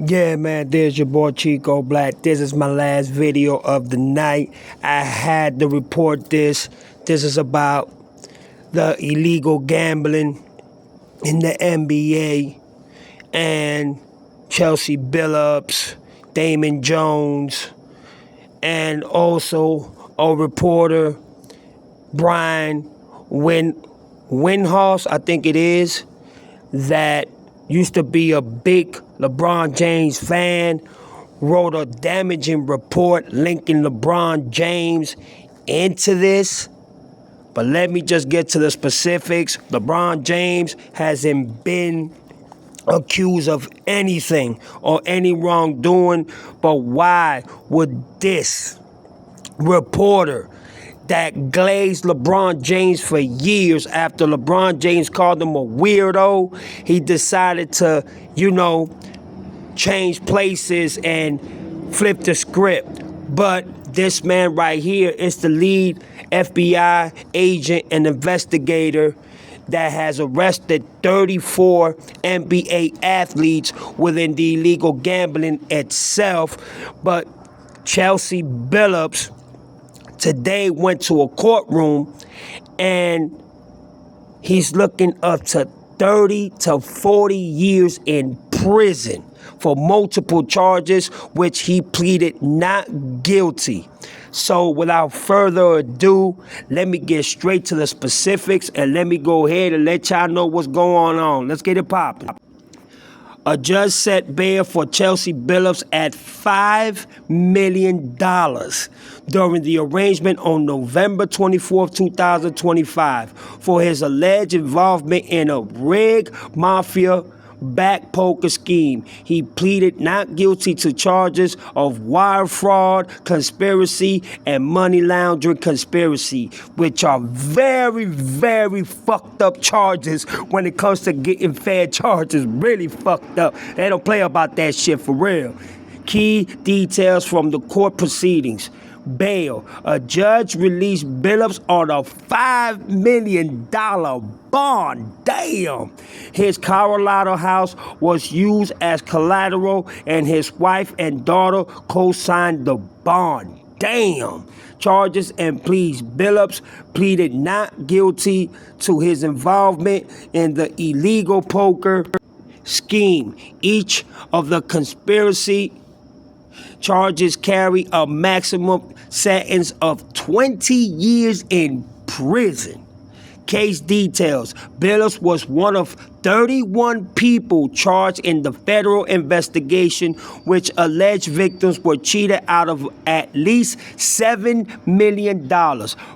Yeah, man, there's your boy Chico Black. This is my last video of the night. I had to report this. This is about the illegal gambling in the NBA and Chausy Billups, Damon Jones, and also a reporter, Brian Windhorst, I think it is, that used to be a big LeBron James fan, wrote a damaging report linking LeBron James into this. But let me just get to the specifics. LeBron James hasn't been accused of anything or any wrongdoing, but why would this reporter that glazed LeBron James for years after LeBron James called him a weirdo, he decided to, change places and flip the script. But this man right here is the lead FBI agent and investigator that has arrested 34 NBA athletes within the illegal gambling itself. But Chausy Billups today went to a courtroom and he's looking up to 30 to 40 years in prison for multiple charges, which he pleaded not guilty. So without further ado, let me get straight to the specifics and let me go ahead and let y'all know what's going on. Let's get it popping. A judge set bail for Chausy Billups at $5 million during the arraignment on November 24, 2025 for his alleged involvement in a rigged mafia back poker scheme. He pleaded not guilty to charges of wire fraud, conspiracy, and money laundering conspiracy, which are very, very fucked up charges when it comes to getting fair charges. Really fucked up. They don't play about that shit for real. Key details from the court proceedings. Bail. A judge released Billups on a $5 million bond. Damn. His Colorado house was used as collateral and his wife and daughter co-signed the bond. Damn. Charges and pleas. Billups pleaded not guilty to his involvement in the illegal poker scheme. Each of the conspiracy charges carry a maximum sentence of 20 years in prison. Case details. Billups was one of 31 people charged in the federal investigation, which alleged victims were cheated out of at least $7 million.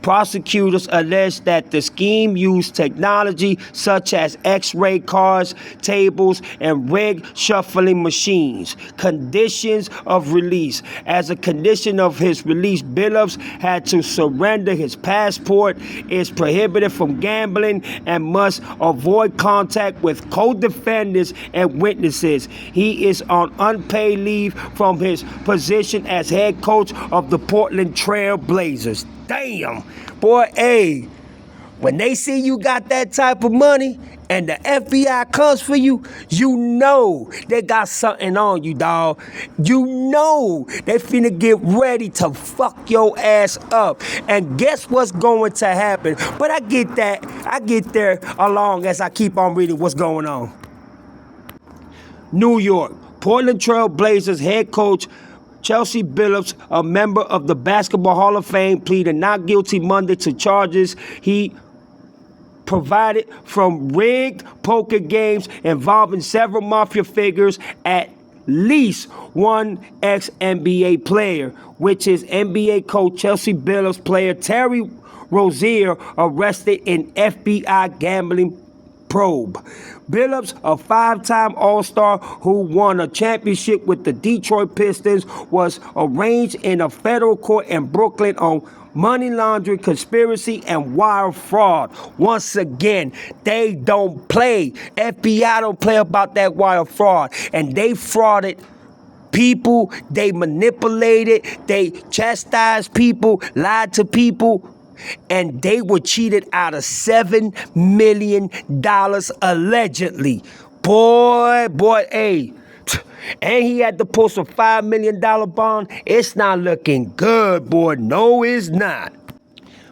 Prosecutors alleged that the scheme used technology such as X-ray cards, tables, and rigged shuffling machines. Conditions of release. As a condition of his release, Billups had to surrender his passport, is prohibited from gambling, and must avoid contact with co-defendants and witnesses. He is on unpaid leave from his position as head coach of the Portland Trail Blazers. Damn, boy, hey, when they see you got that type of money and the FBI comes for you, you know they got something on you, dawg. You know they finna get ready to fuck your ass up. And guess what's going to happen? But I get there along as I keep on reading what's going on. New York. Portland Trail Blazers head coach Chausy Billups, a member of the Basketball Hall of Fame, pleaded not guilty Monday to charges he provided from rigged poker games involving several mafia figures, at least one ex-NBA player, which is NBA coach Chausy Billups player Terry Rozier, arrested in FBI gambling probe. Billups, a five-time All-Star who won a championship with the Detroit Pistons, was arraigned in a federal court in Brooklyn on money laundering, conspiracy, and wire fraud. Once again, they don't play. FBI don't play about that wire fraud. And they frauded people, they manipulated, they chastised people, lied to people, and they were cheated out of $7 million allegedly. Boy, hey, And he had to post a $5 million bond. It's not looking good, boy. No, it's not.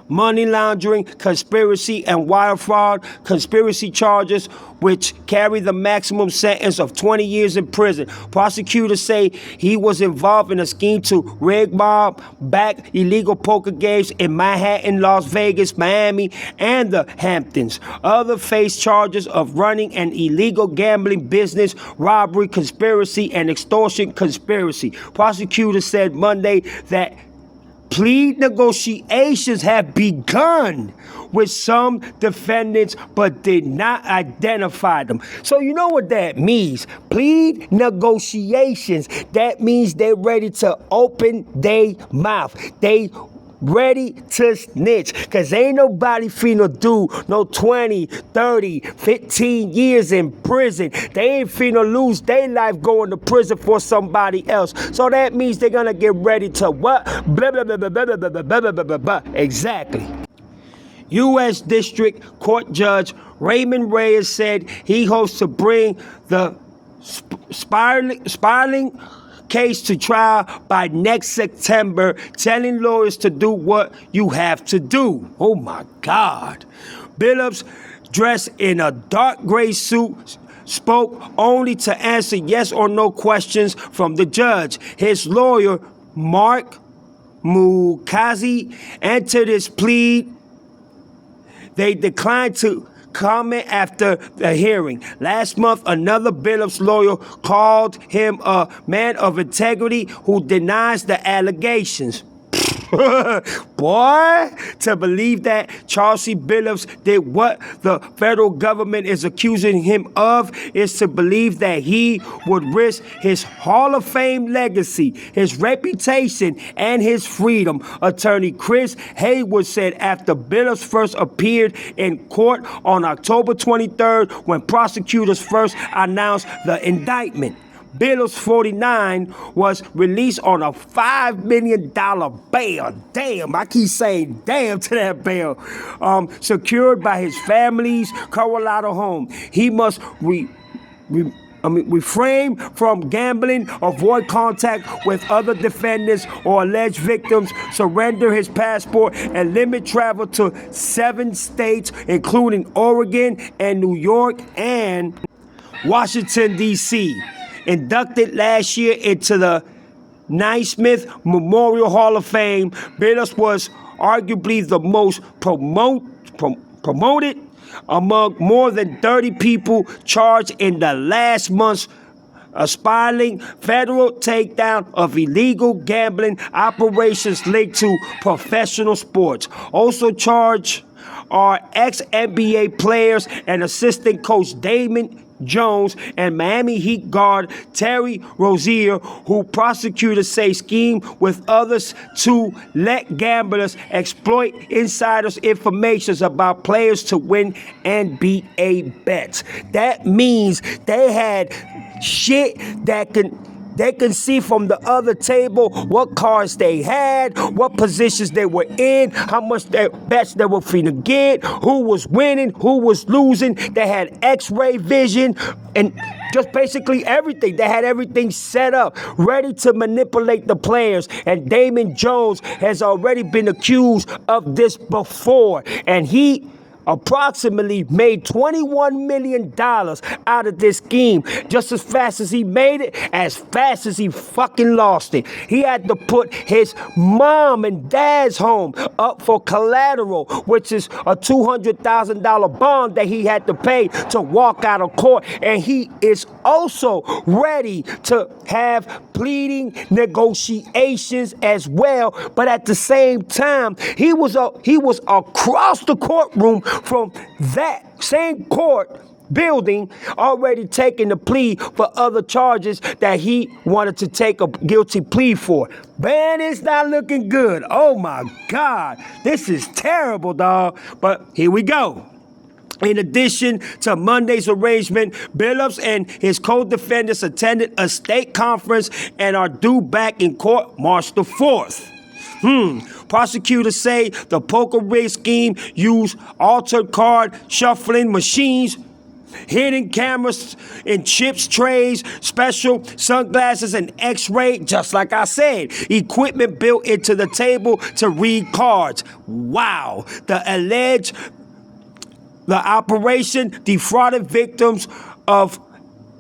Money laundering, conspiracy, and wire fraud conspiracy charges, which carry the maximum sentence of 20 years in prison. Prosecutors say he was involved in a scheme to rig back illegal poker games in Manhattan, Las Vegas, Miami, and the Hamptons. Others face charges of running an illegal gambling business, robbery conspiracy, and extortion conspiracy. Prosecutors said Monday that plea negotiations have begun with some defendants, but did not identify them. So you know what that means. Plea negotiations, that means they're ready to open their mouth. They ready to snitch, because ain't nobody finna do no 20, 30, 15 years in prison. They ain't finna lose their life going to prison for somebody else. So that means they're gonna get ready to what? Blah, blah, blah, blah, blah, blah, blah, blah, blah, blah, blah. Exactly. U.S. District Court Judge Raymond Reyes said he hopes to bring the spiraling case to trial by next September, telling lawyers to do what you have to do. Oh my God. Billups, dressed in a dark gray suit, spoke only to answer yes or no questions from the judge. His lawyer, Mark Chausy, entered his plea. They declined to comment after the hearing. Last month, another Billups lawyer called him a man of integrity who denies the allegations. Boy, to believe that Chausy Billups did what the federal government is accusing him of is to believe that he would risk his Hall of Fame legacy, his reputation, and his freedom. Attorney Chris Haywood said after Billups first appeared in court on October 23rd when prosecutors first announced the indictment. Billups, 49, was released on a $5 million bail. Damn, I keep saying damn to that bail. Secured by his family's Colorado home. He must refrain from gambling, avoid contact with other defendants or alleged victims, surrender his passport, and limit travel to 7 states, including Oregon and New York and Washington, D.C. Inducted last year into the Naismith Memorial Hall of Fame, Billups was arguably the most promoted among more than 30 people charged in the last month's spiraling federal takedown of illegal gambling operations linked to professional sports. Also charged are ex-NBA players and assistant coach Damon Jones and Miami Heat guard Terry Rozier, who prosecutors say schemed with others to let gamblers exploit insiders' information about players to win NBA bets. That means they had shit that they can see from the other table what cards they had, what positions they were in, how much their bets they were finna get, who was winning, who was losing. They had X-ray vision and just basically everything. They had everything set up, ready to manipulate the players. And Damon Jones has already been accused of this before. And he approximately made $21 million out of this scheme. Just as fast as he made it, as fast as he fucking lost it. He had to put his mom and dad's home up for collateral, which is a $200,000 bond that he had to pay to walk out of court. And he is also ready to have pleading negotiations as well. But at the same time, he was across the courtroom from that same court building, already taking the plea for other charges that he wanted to take a guilty plea for. Man, it's not looking good. Oh my God, this is terrible, dog. But here we go. In addition to Monday's arrangement, Billups and his co-defendants attended a state conference and are due back in court March the 4th. Prosecutors say the poker rig scheme used altered card shuffling machines hidden cameras in chips trays, special sunglasses, and x-ray, just like I said. Equipment built into the table to read cards. Wow. The operation defrauded victims of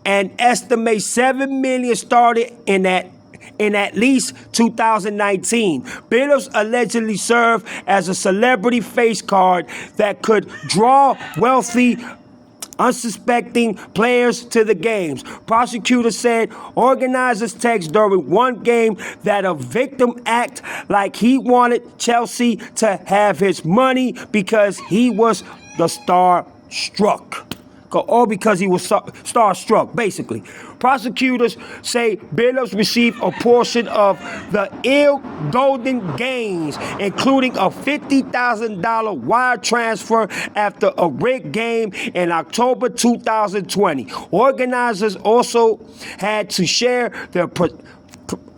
an estimated 7 million started in at least 2019. Billups allegedly served as a celebrity face card that could draw wealthy, unsuspecting players to the games. Prosecutors said organizers text during one game that a victim acted like he wanted Chausy to have his money because he was the starstruck. Or because he was starstruck, basically. Prosecutors say Billups received a portion of the ill-golden gains, including a $50,000 wire transfer after a rigged game in October 2020. Organizers also had to share their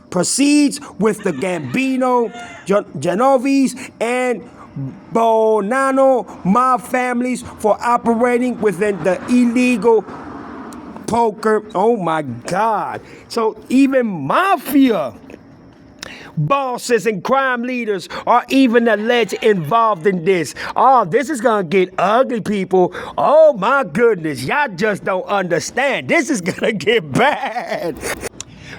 proceeds with the Gambino, Genovese, and Bonanno mob families for operating within the illegal poker. Oh my God. So even mafia bosses and crime leaders are even alleged involved in this. Oh, this is gonna get ugly, people. Oh my goodness. Y'all just don't understand. This is gonna get bad.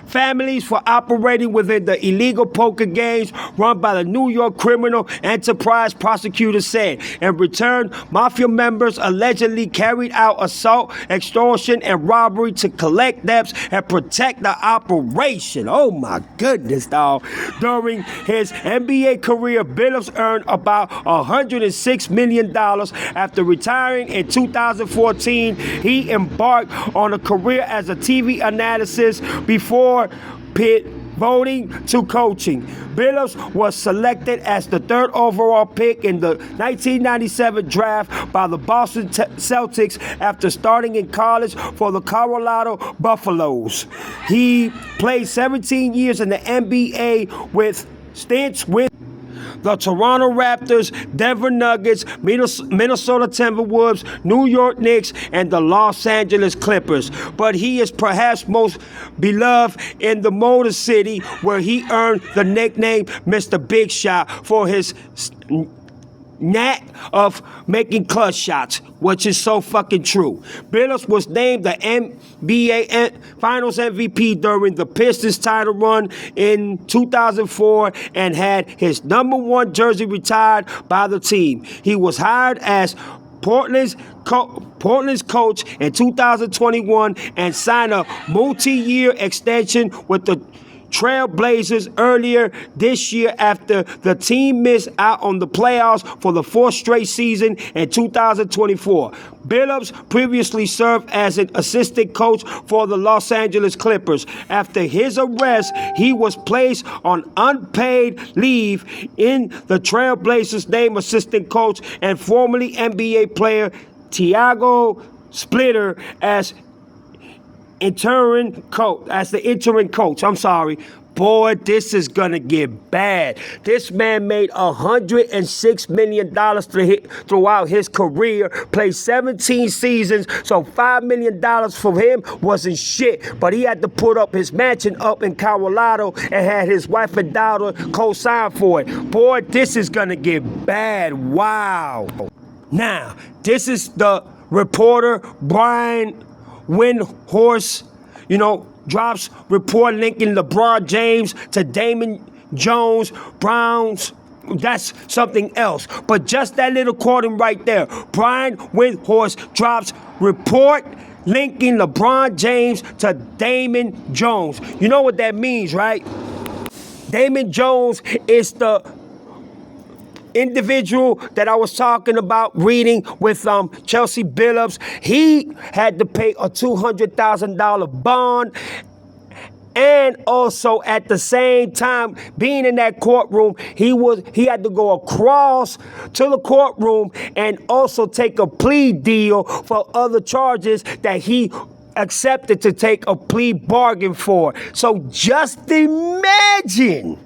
Families for operating within the illegal poker games run by the New York Criminal Enterprise, prosecutors said. In return, mafia members allegedly carried out assault, extortion, and robbery to collect debts and protect the operation. Oh my goodness, dog. During his NBA career, Billups earned about $106 million. After retiring in 2014, he embarked on a career as a TV analyst before pivoting to coaching. Billups was selected as the third overall pick in the 1997 draft by the Boston Celtics after starting in college for the Colorado Buffaloes. He played 17 years in the NBA with stints with the Toronto Raptors, Denver Nuggets, Minnesota Timberwolves, New York Knicks, and the Los Angeles Clippers. But he is perhaps most beloved in the Motor City, where he earned the nickname Mr. Big Shot for his knack of making clutch shots, which is so fucking true. Billups was named the NBA Finals MVP during the Pistons title run in 2004 and had his number 1 jersey retired by the team. He was hired as Portland's coach in 2021 and signed a multi-year extension with the Trailblazers earlier this year after the team missed out on the playoffs for the 4th straight season in 2024. Billups previously served as an assistant coach for the Los Angeles Clippers. After his arrest, he was placed on unpaid leave in the Trailblazers' named assistant coach and formerly NBA player Tiago Splitter as the interim coach. Boy, this is gonna get bad. This man made $106 million throughout his career, played 17 seasons, so $5 million for him wasn't shit. But he had to put up his mansion up in Colorado and had his wife and daughter co-sign for it. Boy, this is gonna get bad. Wow. Now, this is the reporter Brian Windhorst, drops report linking LeBron James to Damon Jones, Browns. That's something else. But just that little quoting right there. Brian Windhorst drops report linking LeBron James to Damon Jones. You know what that means, right? Damon Jones is the individual that I was talking about reading with Chausy Billups. He had to pay a $200,000 bond, and also at the same time being in that courtroom, he had to go across to the courtroom and also take a plea deal for other charges that he accepted to take a plea bargain for. So just imagine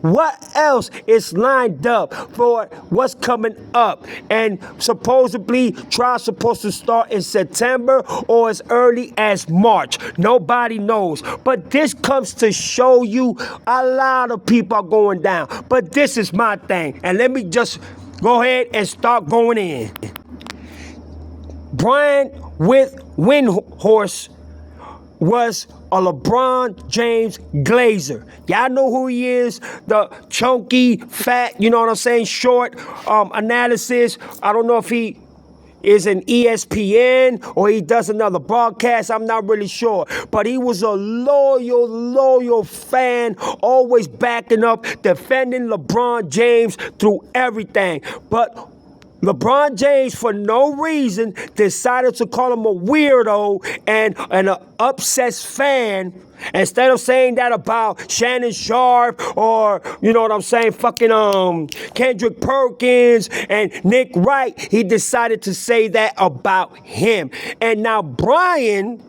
What else is lined up for what's coming up? And supposedly trial's supposed to start in September or as early as March. Nobody knows. But this comes to show you a lot of people are going down. But this is my thing. And let me just go ahead and start going in. Brian with Windhorse was a LeBron James Glazer. Y'all know who he is, the chunky, fat, you know what I'm saying, short analysis. I don't know if he is an ESPN or he does another broadcast. I'm not really sure. But he was a loyal fan, always backing up, defending LeBron James through everything. But LeBron James, for no reason, decided to call him a weirdo and an obsessed fan. Instead of saying that about Shannon Sharp or, you know what I'm saying, fucking Kendrick Perkins and Nick Wright, he decided to say that about him. And now Brian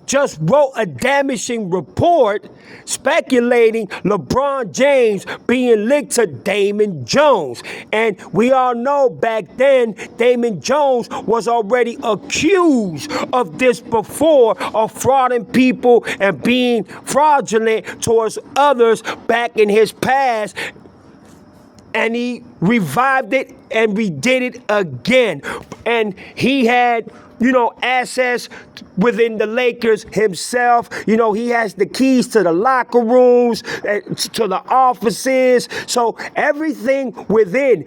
just wrote a damaging report speculating LeBron James being linked to Damon Jones. And we all know back then, Damon Jones was already accused of this before, of frauding people and being fraudulent towards others back in his past. And he revived it and redid it again. And he had, you know, assets within the Lakers himself. You know, he has the keys to the locker rooms, to the offices. So everything within,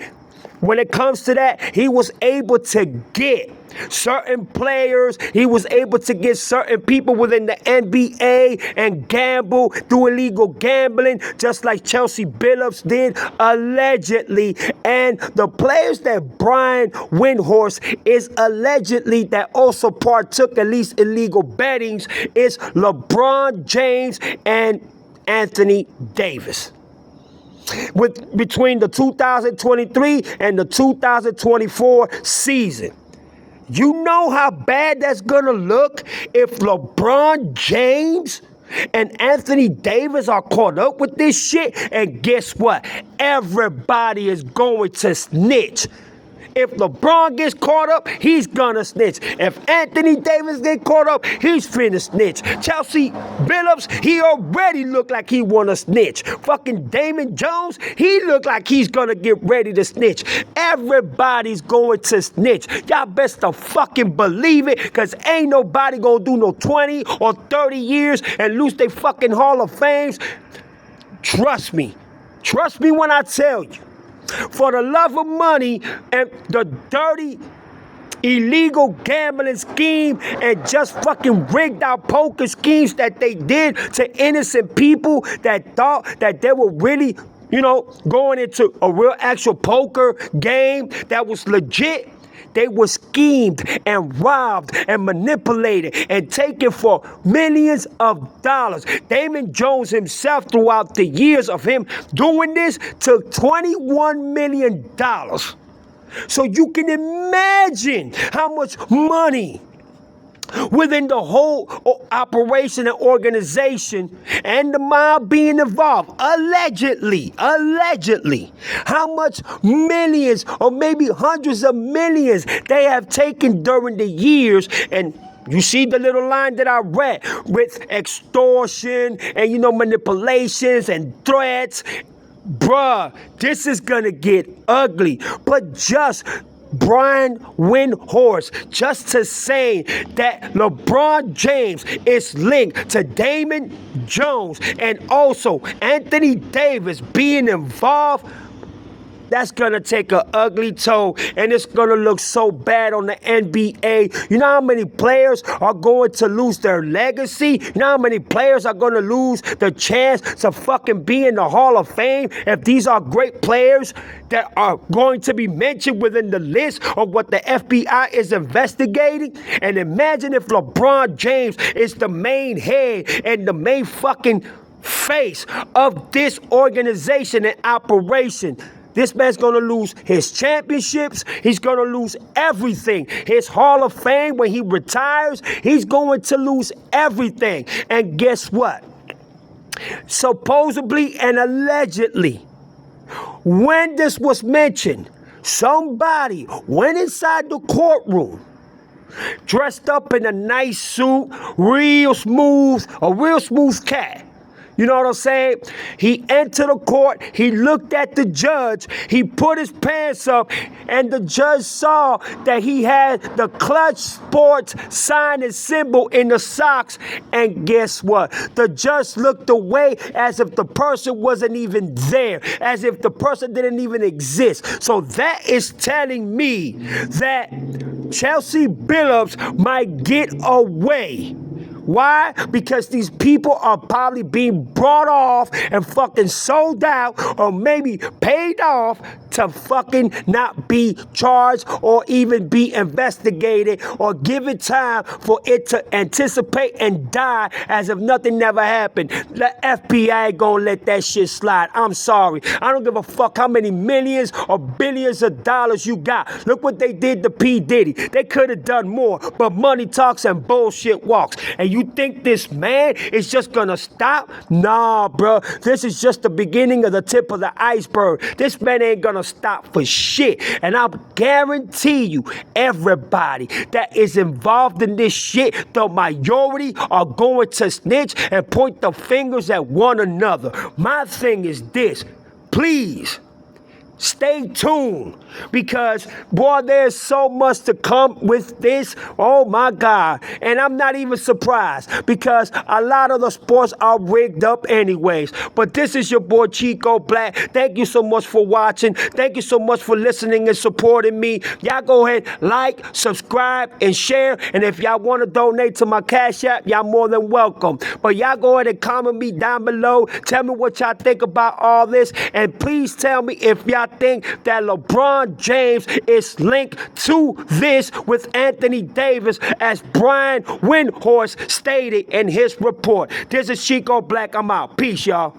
when it comes to that, he was able to get certain players. He was able to get certain people within the NBA and gamble, do illegal gambling, just like Chausy Billups did, allegedly. And the players that Brian Windhorse is allegedly that also partook at least illegal bettings is LeBron James and Anthony Davis. Between the 2023 and the 2024 season. You know how bad that's going to look if LeBron James and Anthony Davis are caught up with this shit? And guess what? Everybody is going to snitch. If LeBron gets caught up, he's gonna snitch. If Anthony Davis gets caught up, he's finna snitch. Chausy Billups, he already looked like he wanna snitch. Fucking Damon Jones, he looked like he's gonna get ready to snitch. Everybody's going to snitch. Y'all best to fucking believe it, because ain't nobody gonna do no 20 or 30 years and lose their fucking Hall of Fames. Trust me. Trust me when I tell you. For the love of money and the dirty, illegal gambling scheme and just fucking rigged out poker schemes that they did to innocent people that thought that they were really, you know, going into a real actual poker game that was legit. They were schemed and robbed and manipulated and taken for millions of dollars. Damon Jones himself, throughout the years of him doing this, took $21 million. So you can imagine how much money within the whole operation and organization and the mob being involved, allegedly, how much millions or maybe hundreds of millions they have taken during the years. And you see the little line that I read with extortion and, you know, manipulations and threats. Bruh, this is gonna get ugly. But just Brian Windhorse, just to say that LeBron James is linked to Damon Jones and also Anthony Davis being involved, that's going to take an ugly toll, and it's going to look so bad on the NBA. You know how many players are going to lose their legacy? You know how many players are going to lose the chance to fucking be in the Hall of Fame if these are great players that are going to be mentioned within the list of what the FBI is investigating? And imagine if LeBron James is the main head and the main fucking face of this organization and operation. This man's going to lose his championships. He's going to lose everything. His Hall of Fame, when he retires, he's going to lose everything. And guess what? supposedly and allegedly, when this was mentioned, somebody went inside the courtroom, dressed up in a nice suit, a real smooth cat. You know what I'm saying? He entered the court, he looked at the judge, he put his pants up, and the judge saw that he had the Clutch Sports sign and symbol in the socks, and guess what? The judge looked away as if the person wasn't even there, as if the person didn't even exist. So that is telling me that Chausy Billups might get away. Why? Because these people are probably being brought off and fucking sold out or maybe paid off to fucking not be charged or even be investigated or given time for it to anticipate and die as if nothing never happened. The FBI ain't gonna let that shit slide. I'm sorry. I don't give a fuck how many millions or billions of dollars you got. Look what they did to P. Diddy. They could have done more, but money talks and bullshit walks. And you think this man is just gonna stop? Nah, bro. This is just the beginning of the tip of the iceberg. This man ain't gonna stop for shit. And I'll guarantee you, everybody that is involved in this shit, the majority are going to snitch and point the fingers at one another. My thing is this. Please, stay tuned, because boy, there's so much to come with this. Oh my God. And I'm not even surprised, because a lot of the sports are rigged up anyways. But this is your boy Chico Black. Thank you so much for watching. Thank you so much for listening and supporting me. Y'all go ahead, like, subscribe, and share. And if y'all want to donate to my Cash App, y'all more than welcome. But y'all go ahead and comment me down below. Tell me what y'all think about all this. And please tell me if y'all think that LeBron James is linked to this with Anthony Davis, as Brian Windhorst stated in his report. This is Chico Black. I'm out. Peace, y'all.